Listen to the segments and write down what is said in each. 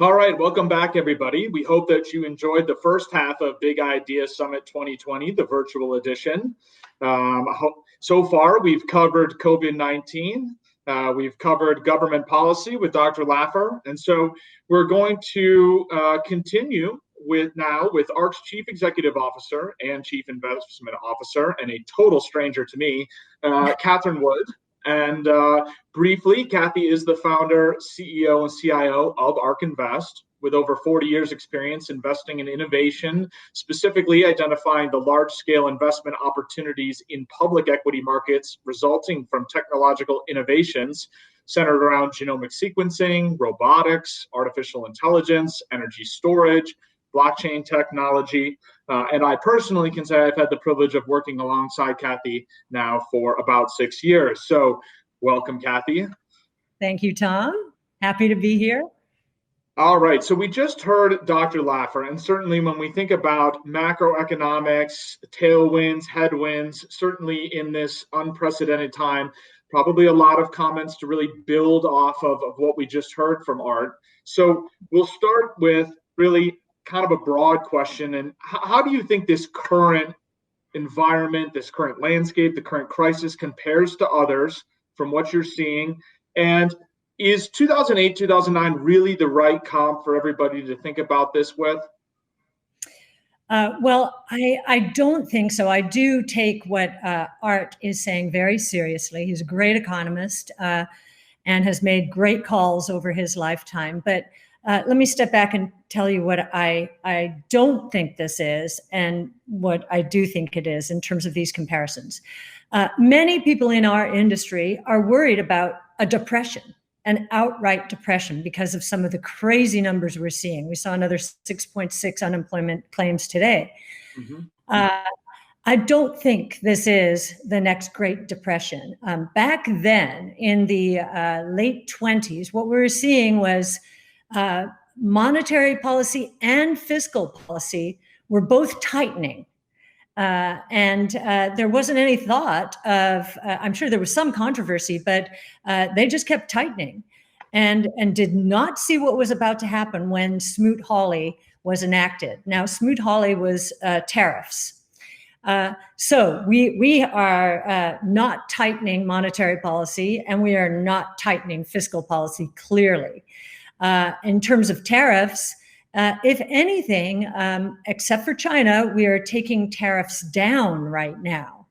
All right, welcome back, everybody. We hope that you enjoyed the first half of Big Idea Summit 2020, the virtual edition. So far, we've covered COVID-19. We've covered government policy with Dr. Laffer. And so we're going to continue with ARK's Chief Executive Officer and Chief Investment Officer, and a total stranger to me, Cathie Wood. And briefly, Cathie is the founder, CEO, and CIO of ARK Invest, with over 40 years experience investing in innovation, specifically identifying the large-scale investment opportunities in public equity markets resulting from technological innovations centered around genomic sequencing, robotics, artificial intelligence, energy storage, blockchain technology. And I personally can say I've had the privilege of working alongside Cathie now for about 6 years. So welcome, Cathie. Thank you, Tom. Happy to be here. All right, so we just heard Dr. Laffer, and certainly when we think about macroeconomics, tailwinds, headwinds, certainly in this unprecedented time, probably a lot of comments to really build off of what we just heard from ARK. So we'll start with really kind of a broad question. And how do you think this current environment, this current landscape, the current crisis compares to others from what you're seeing? And is 2008, 2009 really the right comp for everybody to think about this with? Well, I don't think so. I do take what Art is saying very seriously. He's a great economist and has made great calls over his lifetime. But let me step back and tell you what I don't think this is and what I do think it is in terms of these comparisons. Many people in our industry are worried about a depression, an outright depression, because of some of the crazy numbers we're seeing. We saw another 6.6 unemployment claims today. Mm-hmm. I don't think this is the next Great Depression. Back then, in the late 20s, what we were seeing was monetary policy and fiscal policy were both tightening. And there wasn't any thought of, I'm sure there was some controversy, but they just kept tightening and did not see what was about to happen when Smoot-Hawley was enacted. Now, Smoot-Hawley was tariffs. So we are not tightening monetary policy, and we are not tightening fiscal policy, clearly. In terms of tariffs, if anything, except for China, we are taking tariffs down right now.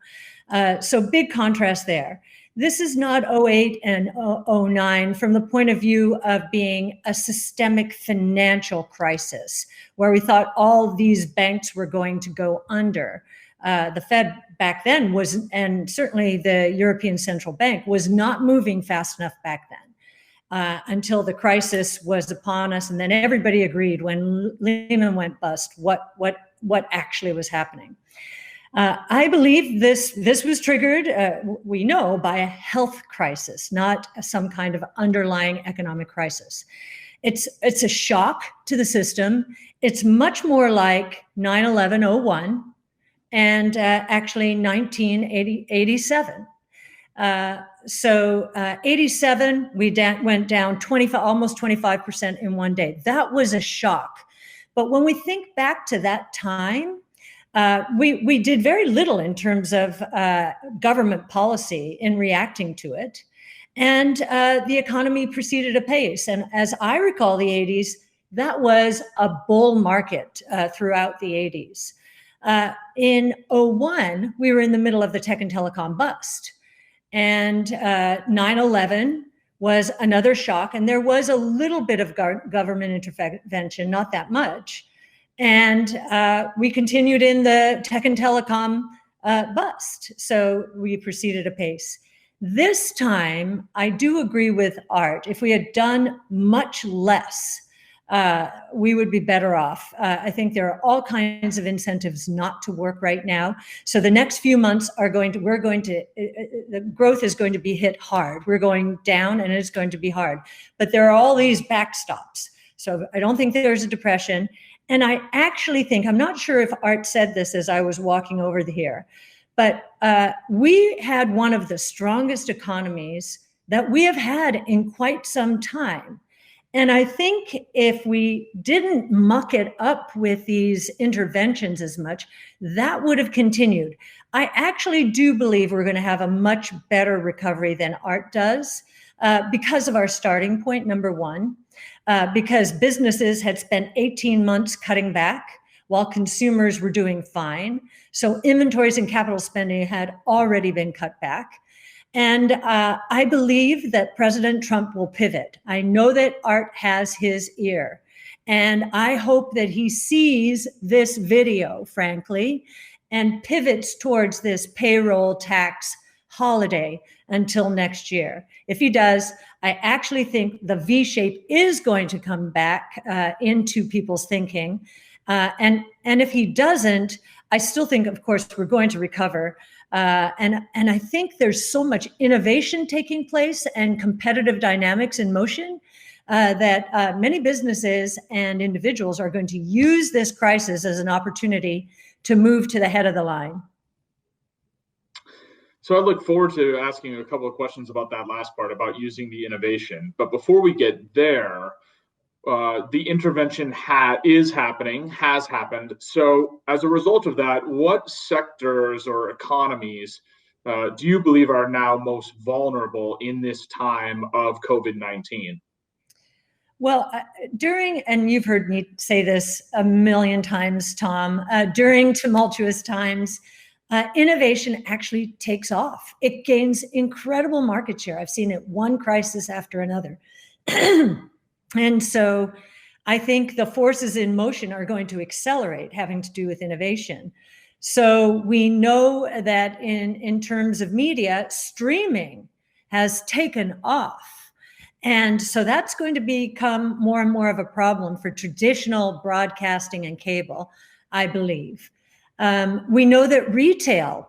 So big contrast there. This is not 08 and 09 from the point of view of being a systemic financial crisis, where we thought all these banks were going to go under. The Fed back then was, and certainly the European Central Bank was not moving fast enough back then. Until the crisis was upon us, and then everybody agreed when Lehman went bust what actually was happening. I believe this was triggered, we know, by a health crisis, not some kind of underlying economic crisis. It's a shock to the system. It's much more like 9/11-01 and actually 1987. So 87, we went down almost 25% in one day. That was a shock. But when we think back to that time, we did very little in terms of government policy in reacting to it. And the economy proceeded apace. And as I recall the 80s, that was a bull market throughout the 80s. In 01, we were in the middle of the tech and telecom bust. And 9/11 was another shock, and there was a little bit of government intervention, not that much. And we continued in the tech and telecom bust, so we proceeded apace. This time, I do agree with Art. If we had done much less, we would be better off. I think there are all kinds of incentives not to work right now. So the next few months the growth is going to be hit hard. We're going down and it's going to be hard. But there are all these backstops. So I don't think there's a depression. And I actually think, I'm not sure if Art said this as I was walking over here, but we had one of the strongest economies that we have had in quite some time. And I think if we didn't muck it up with these interventions as much, that would have continued. I actually do believe we're going to have a much better recovery than art does because of our starting point, number one, because businesses had spent 18 months cutting back while consumers were doing fine. So inventories and capital spending had already been cut back. And I believe that President Trump will pivot. I know that Art has his ear. And I hope that he sees this video, frankly, and pivots towards this payroll tax holiday until next year. If he does, I actually think the V shape is going to come back into people's thinking. And if he doesn't, I still think, of course, we're going to recover. And I think there's so much innovation taking place and competitive dynamics in motion that many businesses and individuals are going to use this crisis as an opportunity to move to the head of the line. So I look forward to asking you a couple of questions about that last part, about using the innovation. But before we get there, the intervention has happened. So as a result of that, what sectors or economies do you believe are now most vulnerable in this time of COVID-19? Well, and you've heard me say this a million times, Tom, during tumultuous times, innovation actually takes off. It gains incredible market share. I've seen it one crisis after another. And so I think the forces in motion are going to accelerate, having to do with innovation. So we know that in terms of media, streaming has taken off. And so that's going to become more and more of a problem for traditional broadcasting and cable, I believe. We know that retail,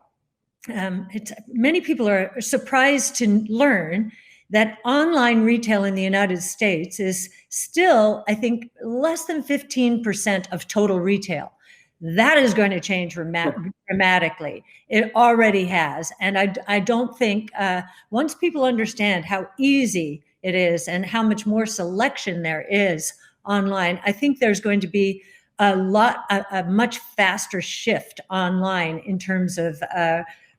many people are surprised to learn that online retail in the United States is still, I think, less than 15% of total retail. That is going to change dramatically. It already has. And I don't think, once people understand how easy it is and how much more selection there is online, I think there's going to be a much faster shift online in terms of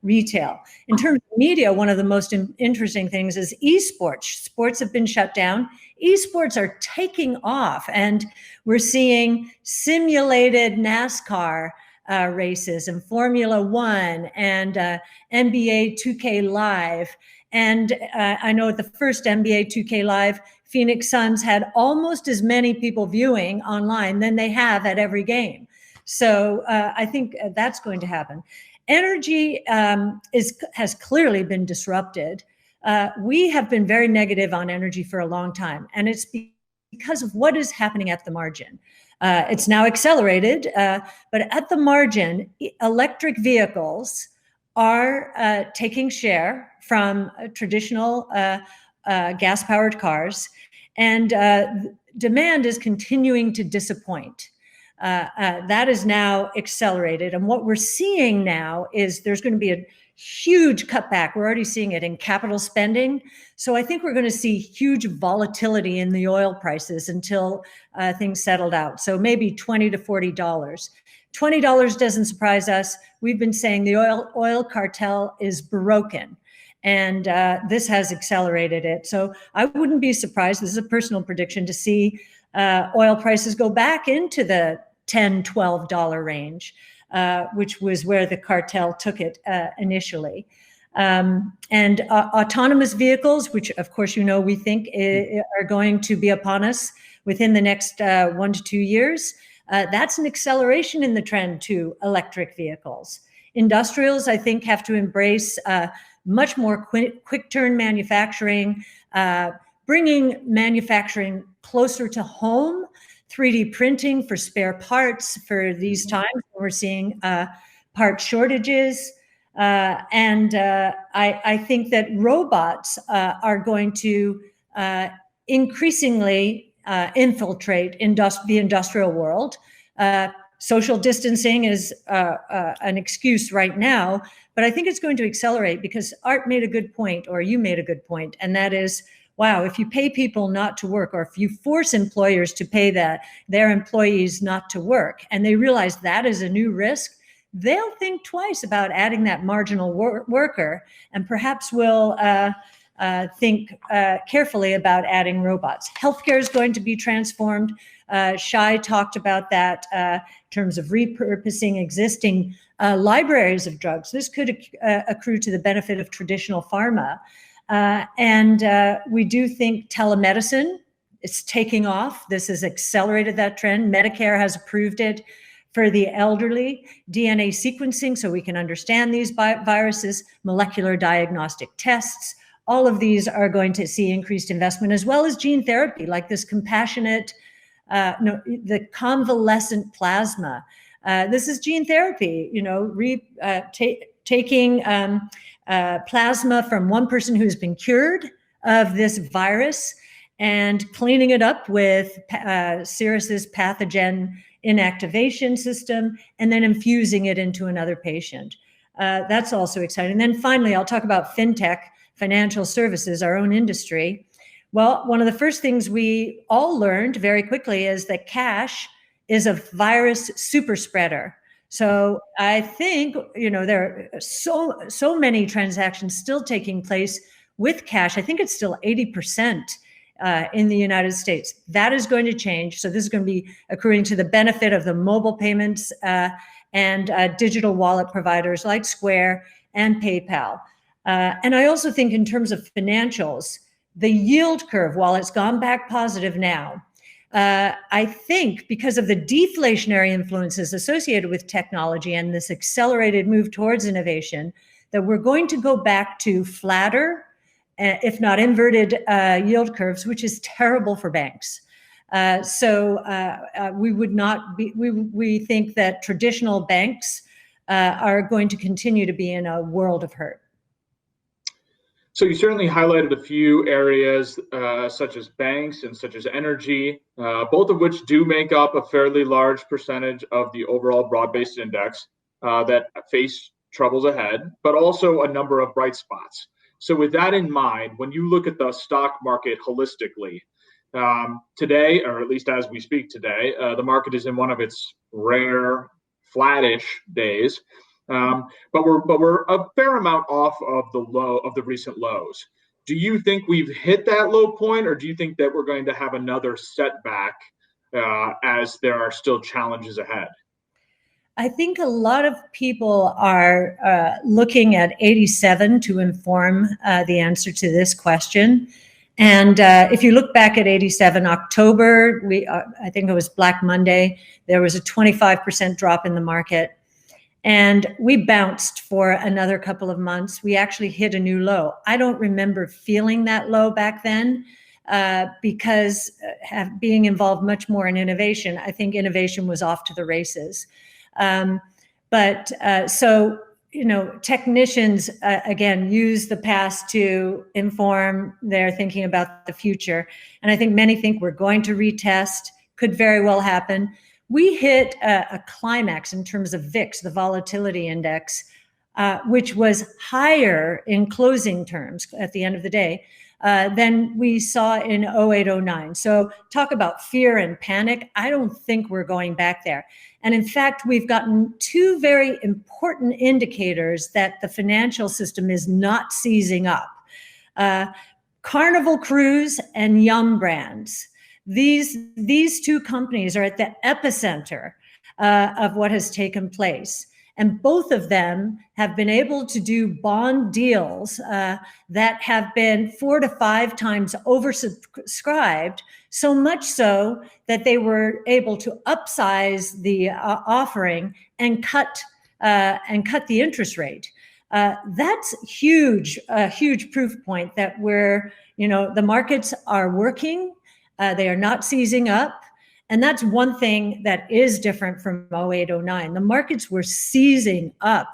retail. In terms of media, one of the most interesting things is esports. Sports have been shut down. Esports are taking off, and we're seeing simulated NASCAR races and Formula One and NBA 2K Live. And I know at the first NBA 2K Live, Phoenix Suns had almost as many people viewing online than they have at every game. So I think that's going to happen. Energy has clearly been disrupted. We have been very negative on energy for a long time, and it's because of what is happening at the margin. It's now accelerated, but at the margin, electric vehicles are taking share from traditional gas-powered cars, and demand is continuing to disappoint. That is now accelerated. And what we're seeing now is there's going to be a huge cutback. We're already seeing it in capital spending. So I think we're going to see huge volatility in the oil prices until things settled out. So maybe $20 to $40. $20 doesn't surprise us. We've been saying the oil cartel is broken. And this has accelerated it. So I wouldn't be surprised, this is a personal prediction, to see oil prices go back into the $10, $12 range, which was where the cartel took it initially. And autonomous vehicles, which of course, you know, we think are going to be upon us within the next 1 to 2 years. That's an acceleration in the trend to electric vehicles. Industrials, I think, have to embrace much more quick turn manufacturing, bringing manufacturing closer to home, 3D printing for spare parts for these times when we're seeing part shortages. And I think that robots are going to increasingly infiltrate the industrial world. Social distancing is an excuse right now, but I think it's going to accelerate because Art made a good point, or you made a good point, and that is, wow, if you pay people not to work, or if you force employers to pay their employees not to work, and they realize that is a new risk, they'll think twice about adding that marginal worker, and perhaps will think carefully about adding robots. Healthcare is going to be transformed. Shai talked about that in terms of repurposing existing libraries of drugs. This could accrue to the benefit of traditional pharma. And we do think telemedicine is taking off. This has accelerated that trend. Medicare has approved it for the elderly. DNA sequencing, so we can understand these viruses, molecular diagnostic tests. All of these are going to see increased investment, as well as gene therapy, like this compassionate, the convalescent plasma. This is gene therapy, taking plasma from one person who's been cured of this virus and cleaning it up with Cirrus's pathogen inactivation system, and then infusing it into another patient. That's also exciting. And then finally, I'll talk about fintech, financial services, our own industry. Well, one of the first things we all learned very quickly is that cash is a virus super spreader. So I think, there are so many transactions still taking place with cash. I think it's still 80% in the United States. That is going to change. So this is going to be accruing to the benefit of the mobile payments and digital wallet providers like Square and PayPal. And I also think in terms of financials, the yield curve, while it's gone back positive now, I think because of the deflationary influences associated with technology and this accelerated move towards innovation, that we're going to go back to flatter, if not inverted yield curves, which is terrible for banks. We think that traditional banks are going to continue to be in a world of hurt. So you certainly highlighted a few areas such as banks and such as energy, both of which do make up a fairly large percentage of the overall broad-based index that face troubles ahead, but also a number of bright spots. So with that in mind, when you look at the stock market holistically, today, or at least as we speak today, the market is in one of its rare flattish days. But we're a fair amount off of the recent lows. Do you think we've hit that low point, or do you think that we're going to have another setback as there are still challenges ahead? I think a lot of people are looking at 87 to inform the answer to this question. And if you look back at 87 October, I think it was Black Monday, there was a 25% drop in the market. And we bounced for another couple of months. We actually hit a new low. I don't remember feeling that low back then because being involved much more in innovation, I think innovation was off to the races. Technicians, again, use the past to inform their thinking about the future. And I think many think we're going to retest, could very well happen. We hit a climax in terms of VIX, the volatility index, which was higher in closing terms at the end of the day than we saw in 08-09. So talk about fear and panic. I don't think we're going back there. And in fact, we've gotten two very important indicators that the financial system is not seizing up. Carnival Cruise and Yum Brands. These two companies are at the epicenter of what has taken place. And both of them have been able to do bond deals that have been 4 to 5 times oversubscribed, so much so that they were able to upsize the offering and cut the interest rate. That's huge, a huge proof point that the markets are working. They are not seizing up. And that's one thing that is different from 08-09. The markets were seizing up.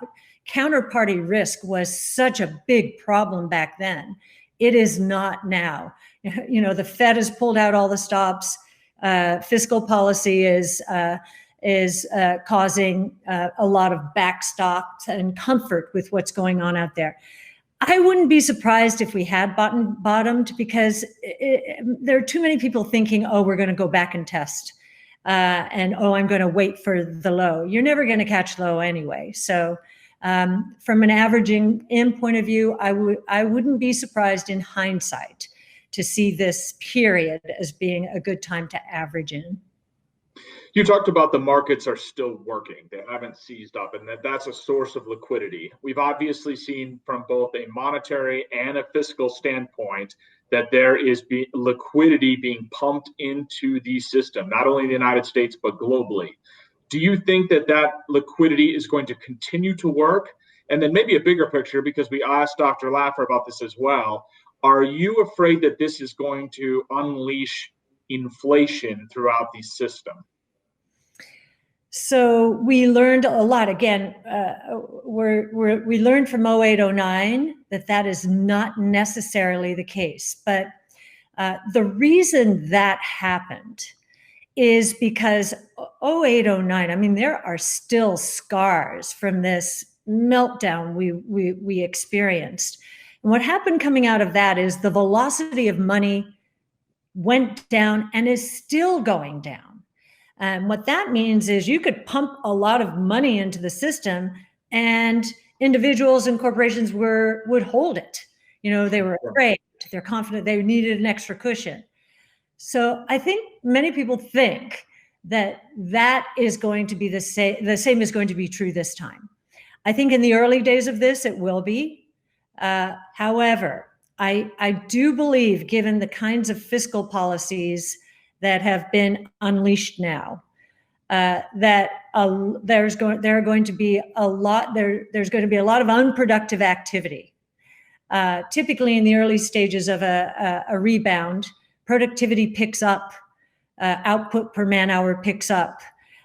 Counterparty risk was such a big problem back then. It is not now. The Fed has pulled out all the stops. Fiscal policy is causing a lot of backstops and comfort with what's going on out there. I wouldn't be surprised if we had bottomed, because there are too many people thinking, oh, we're going to go back and test. And, oh, I'm going to wait for the low. You're never going to catch low anyway. So from an averaging in point of view, I wouldn't be surprised in hindsight to see this period as being a good time to average in. You talked about the markets are still working. They haven't seized up, and that's a source of liquidity. We've obviously seen from both a monetary and a fiscal standpoint that there is liquidity being pumped into the system, not only in the United States, but globally. Do you think that that liquidity is going to continue to work? And then maybe a bigger picture, because we asked Dr. Laffer about this as well. Are you afraid that this is going to unleash inflation throughout the system? So we learned a lot. Again, we learned from 0809 that is not necessarily the case. But the reason that happened is because 0809, I mean, there are still scars from this meltdown we experienced. And what happened coming out of that is the velocity of money went down and is still going down. And what that means is you could pump a lot of money into the system and individuals and corporations would hold it. You know, they were afraid, they're confident, they needed an extra cushion. So I think many people think that is going to be the same is going to be true this time. I think in the early days of this, it will be. However, I do believe, given the kinds of fiscal policies that have been unleashed now, that there's going to be a lot of unproductive activity. Typically, in the early stages of a rebound, productivity picks up, output per man hour picks up,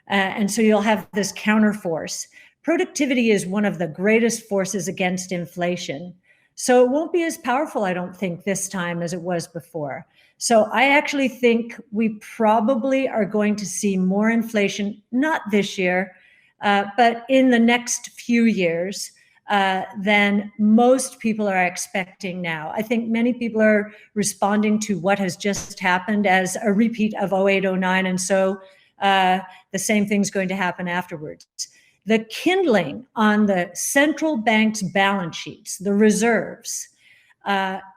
and so you'll have this counterforce. Productivity is one of the greatest forces against inflation. So it won't be as powerful, I don't think, this time as it was before. So I actually think we probably are going to see more inflation, not this year, but in the next few years than most people are expecting now. I think many people are responding to what has just happened as a repeat of 0809, and so the same thing's going to happen afterwards. The kindling on the central bank's balance sheets, the reserves,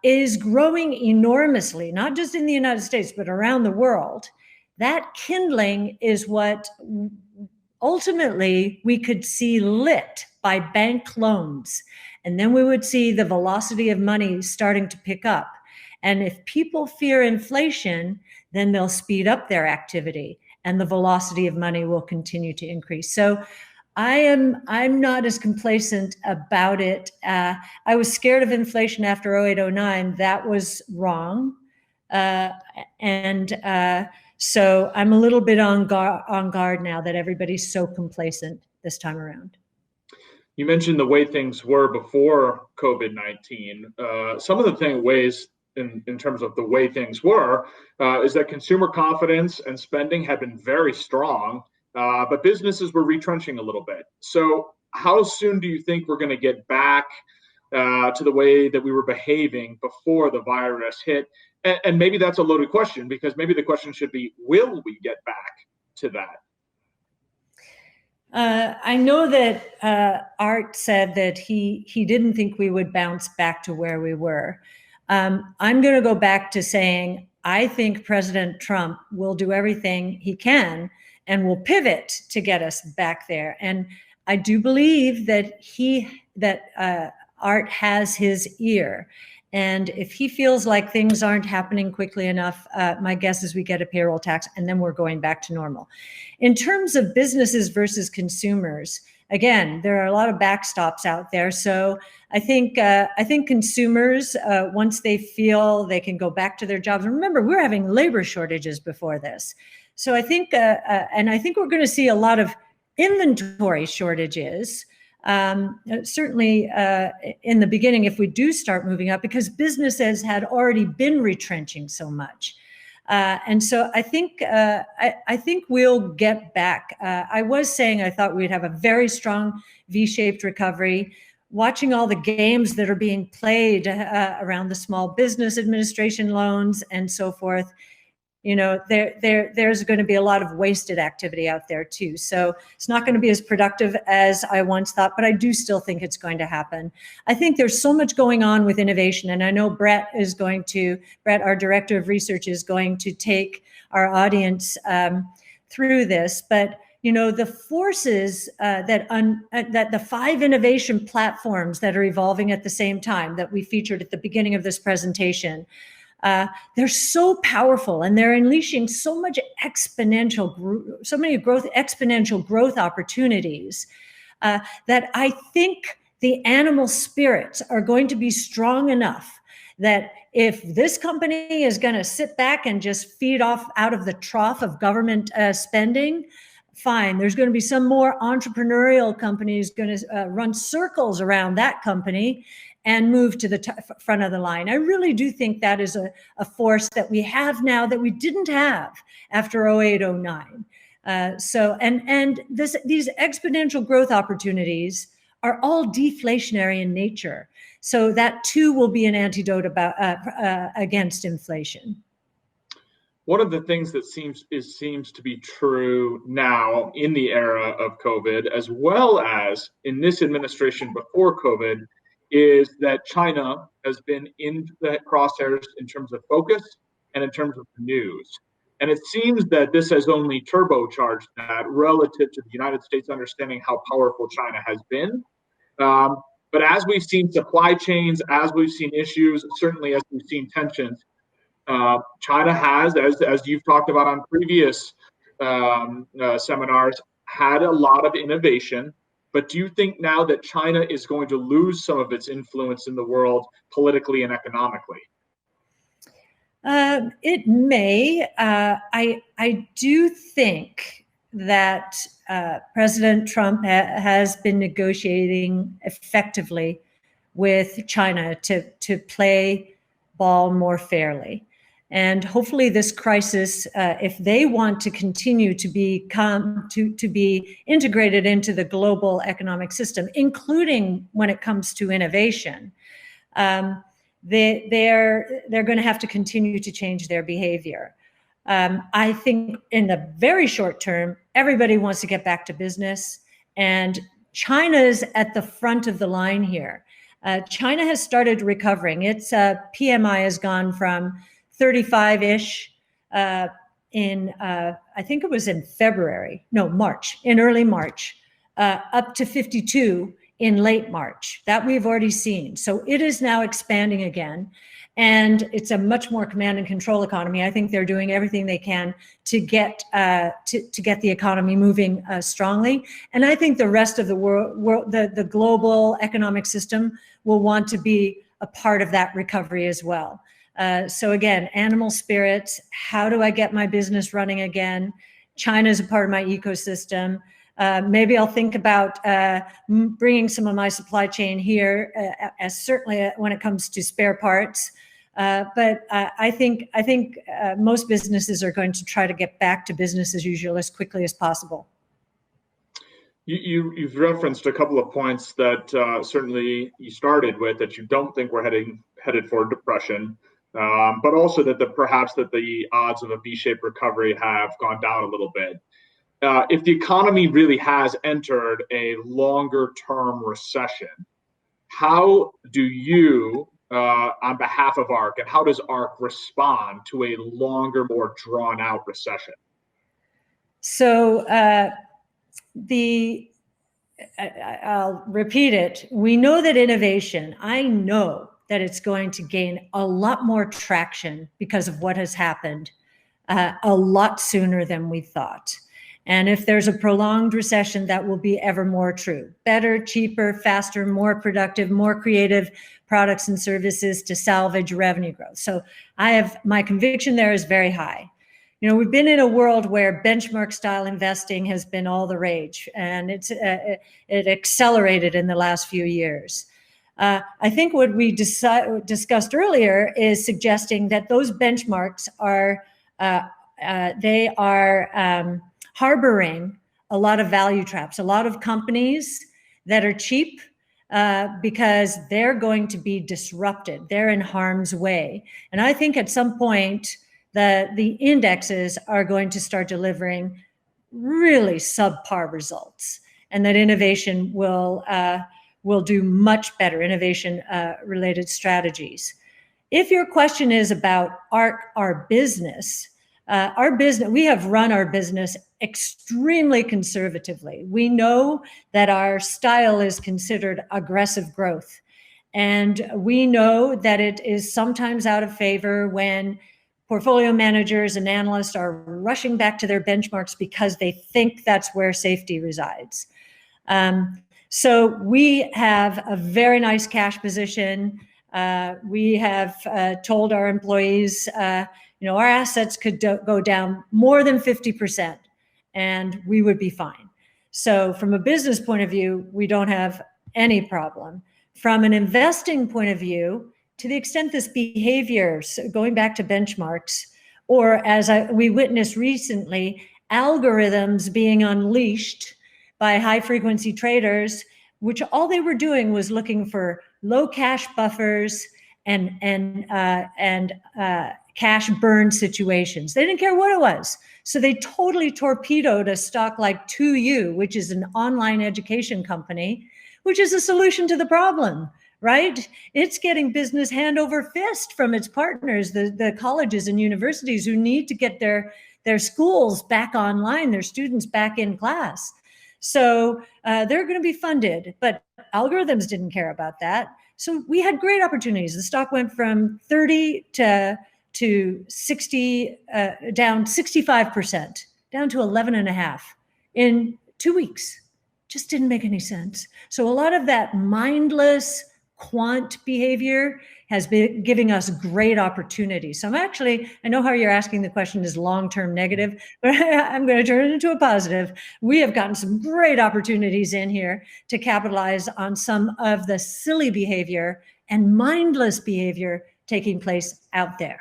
is growing enormously, not just in the United States, but around the world. That kindling is what ultimately we could see lit by bank loans. And then we would see the velocity of money starting to pick up. And if people fear inflation, then they'll speed up their activity and the velocity of money will continue to increase. So I'm not as complacent about it. I was scared of inflation after 0809. That was wrong. So I'm a little bit on guard now that everybody's so complacent this time around. You mentioned the way things were before COVID-19. Some of the ways in terms of the way things were is that consumer confidence and spending had been very strong. But businesses were retrenching a little bit. So how soon do you think we're going to get back to the way that we were behaving before the virus hit? And maybe that's a loaded question, because maybe the question should be, will we get back to that? I know that Art said that he didn't think we would bounce back to where we were. I'm going to go back to saying I think President Trump will do everything he can and will pivot to get us back there. And I do believe that Art has his ear. And if he feels like things aren't happening quickly enough, my guess is we get a payroll tax and then we're going back to normal. In terms of businesses versus consumers, again, there are a lot of backstops out there. So I think consumers, once they feel they can go back to their jobs, and remember, we're having labor shortages before this. So I think, and I think we're going to see a lot of inventory shortages, certainly in the beginning, if we do start moving up, because businesses had already been retrenching so much. And so I think we'll get back. I was saying I thought we'd have a very strong V-shaped recovery. watching all the games that are being played around the Small Business Administration loans and so forth, there's going to be a lot of wasted activity out there too. So it's not going to be as productive as I once thought, but I do still think it's going to happen. I think there's so much going on with innovation, and I know Brett, our Director of Research, is going to take our audience through this. But the forces that the 5 innovation platforms that are evolving at the same time that we featured at the beginning of this presentation, they're so powerful, and they're unleashing so many exponential growth opportunities that I think the animal spirits are going to be strong enough that if this company is going to sit back and just feed off out of the trough of government spending, fine. There's going to be some more entrepreneurial companies going to run circles around that company and move to the front of the line. I really do think that is a force that we have now that we didn't have after 08, 09. These exponential growth opportunities are all deflationary in nature. So that too will be an antidote against inflation. One of the things that seems to be true now in the era of COVID, as well as in this administration before COVID, is that China has been in the crosshairs in terms of focus and in terms of news. And it seems that this has only turbocharged that relative to the United States understanding how powerful China has been. But as we've seen supply chains, as we've seen issues, certainly as we've seen tensions, China has, as you've talked about on previous seminars, had a lot of innovation. But do you think now that China is going to lose some of its influence in the world politically and economically? It may. I do think that President Trump has been negotiating effectively with China to play ball more fairly. And hopefully this crisis, if they want to continue to be integrated into the global economic system, including when it comes to innovation, they're going to have to continue to change their behavior. I think in the very short term, everybody wants to get back to business, and China's at the front of the line here. China has started recovering. Its PMI has gone from 35-ish in, I think it was in early March, up to 52 in late March. That we've already seen. So it is now expanding again. And it's a much more command and control economy. I think they're doing everything they can to get the economy moving strongly. And I think the rest of the world, the global economic system will want to be a part of that recovery as well. So again, animal spirits, how do I get my business running again? China is a part of my ecosystem. Maybe I'll think about bringing some of my supply chain here, as certainly when it comes to spare parts. But I think most businesses are going to try to get back to business as usual as quickly as possible. You've referenced a couple of points that certainly you started with, that you don't think we're headed for depression, but also that perhaps the odds of a V-shaped recovery have gone down a little bit. If the economy really has entered a longer-term recession, how do you, on behalf of ARK, and how does ARK respond to a longer, more drawn-out recession? So I'll repeat it. We know that innovation, I know that it's going to gain a lot more traction because of what has happened a lot sooner than we thought. And if there's a prolonged recession, that will be ever more true. Better, cheaper, faster, more productive, more creative products and services to salvage revenue growth. So my conviction there is very high. We've been in a world where benchmark style investing has been all the rage, and it accelerated in the last few years. I think what we discussed earlier is suggesting that those benchmarks are harboring a lot of value traps, a lot of companies that are cheap, because they're going to be disrupted. They're in harm's way. And I think at some point the indexes are going to start delivering really subpar results, and that innovation will do much better, innovation related strategies. If your question is about our business, we have run our business extremely conservatively. We know that our style is considered aggressive growth. And we know that it is sometimes out of favor when portfolio managers and analysts are rushing back to their benchmarks because they think that's where safety resides. So we have a very nice cash position. We have told our employees, our assets could go down more than 50% and we would be fine. So from a business point of view, we don't have any problem. From an investing point of view, to the extent this behavior, so going back to benchmarks, or as we witnessed recently, algorithms being unleashed by high frequency traders, which all they were doing was looking for low cash buffers and cash burn situations. They didn't care what it was. So they totally torpedoed a stock like 2U, which is an online education company, which is a solution to the problem, right? It's getting business hand over fist from its partners, the colleges and universities who need to get their schools back online, their students back in class. So they're going to be funded, but algorithms didn't care about that. So we had great opportunities. The stock went from 30 to 60, down 65%, down to 11.5 in 2 weeks. Just didn't make any sense. So a lot of that mindless quant behavior has been giving us great opportunities. So I know how you're asking the question is long-term negative, but I'm going to turn it into a positive. We have gotten some great opportunities in here to capitalize on some of the silly behavior and mindless behavior taking place out there.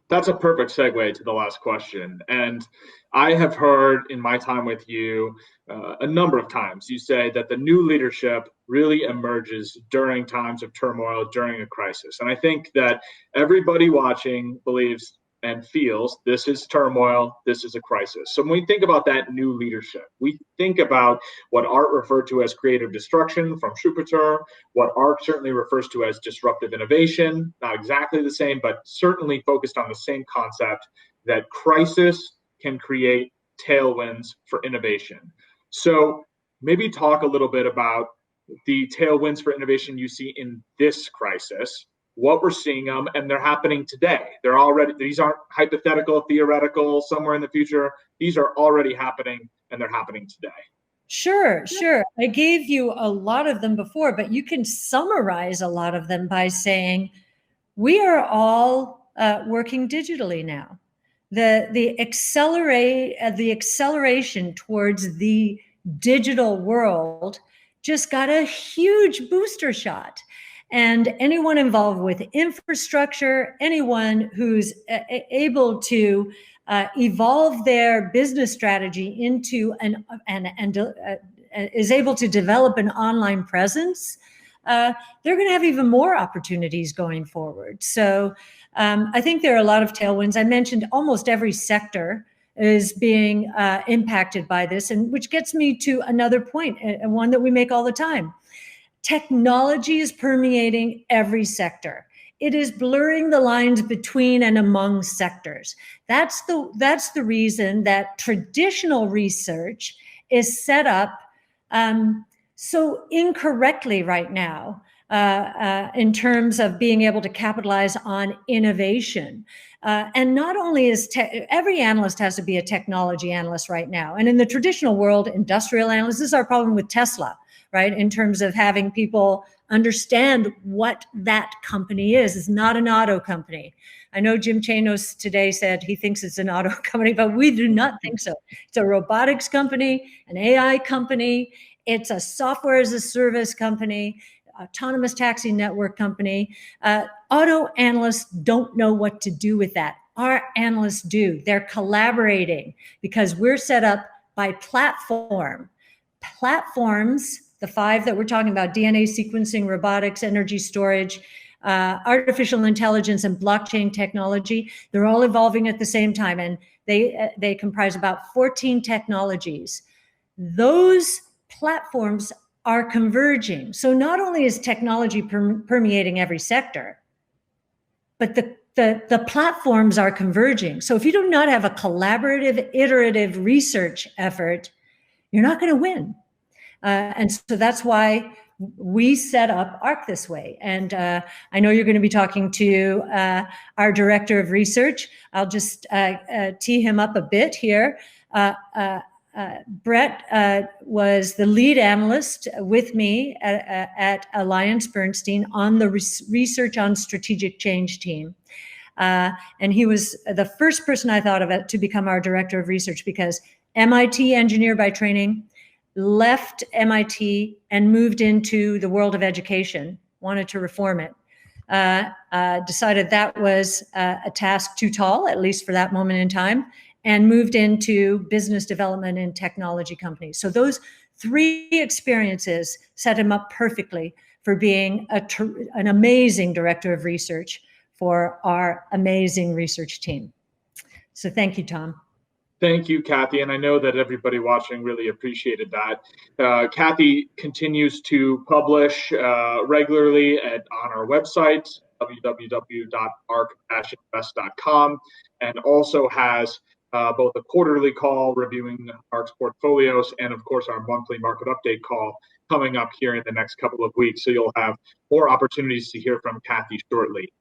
That's a perfect segue to the last question. And I have heard in my time with you a number of times, you say that the new leadership really emerges during times of turmoil, during a crisis. And I think that everybody watching believes and feels this is turmoil, this is a crisis. So when we think about that new leadership, we think about what Art referred to as creative destruction from Schumpeter, what ARK certainly refers to as disruptive innovation, not exactly the same, but certainly focused on the same concept that crisis can create tailwinds for innovation. So maybe talk a little bit about the tailwinds for innovation you see in this crisis, what we're seeing them, and they're happening today. These aren't hypothetical, theoretical, somewhere in the future. These are already happening, and they're happening today. Sure. I gave you a lot of them before, but you can summarize a lot of them by saying we are all working digitally now. The acceleration towards the digital world just got a huge booster shot. And anyone involved with infrastructure, anyone who's able to evolve their business strategy into is able to develop an online presence, they're going to have even more opportunities going forward. So I think there are a lot of tailwinds. I mentioned almost every sector is being impacted by this, and which gets me to another point, and one that we make all the time. Technology is permeating every sector. It is blurring the lines between and among sectors. That's the reason that traditional research is set up so incorrectly right now in terms of being able to capitalize on innovation. And not only is every analyst has to be a technology analyst right now. And in the traditional world, industrial analysts, this is our problem with Tesla, right? In terms of having people understand what that company is. It's not an auto company. I know Jim Chanos today said he thinks it's an auto company, but we do not think so. It's a robotics company, an AI company. It's a software as a service company, autonomous taxi network company. Auto analysts don't know what to do with that. Our analysts do. They're collaborating because we're set up by platforms the 5 that we're talking about: DNA sequencing, robotics, energy storage, artificial intelligence, and blockchain technology. They're all evolving at the same time, and they comprise about 14 technologies. Those platforms are converging. So not only is technology permeating every sector, but the platforms are converging. So if you do not have a collaborative, iterative research effort, you're not going to win. And so that's why we set up ARK this way. And I know you're going to be talking to our director of research. I'll just tee him up a bit here. Brett was the lead analyst with me at AllianceBernstein on the research on strategic change team. And he was the first person I thought of to become our director of research, because MIT engineer by training, left MIT and moved into the world of education, wanted to reform it. Decided that was a task too tall, at least for that moment in time, and moved into business development in technology companies. So those 3 experiences set him up perfectly for being an amazing director of research for our amazing research team. So thank you, Tom. Thank you, Cathie, and I know that everybody watching really appreciated that. Cathie continues to publish regularly on our website, www.ark-invest.com, and also has both a quarterly call reviewing ARK's portfolios and, of course, our monthly market update call coming up here in the next couple of weeks. So you'll have more opportunities to hear from Cathie shortly.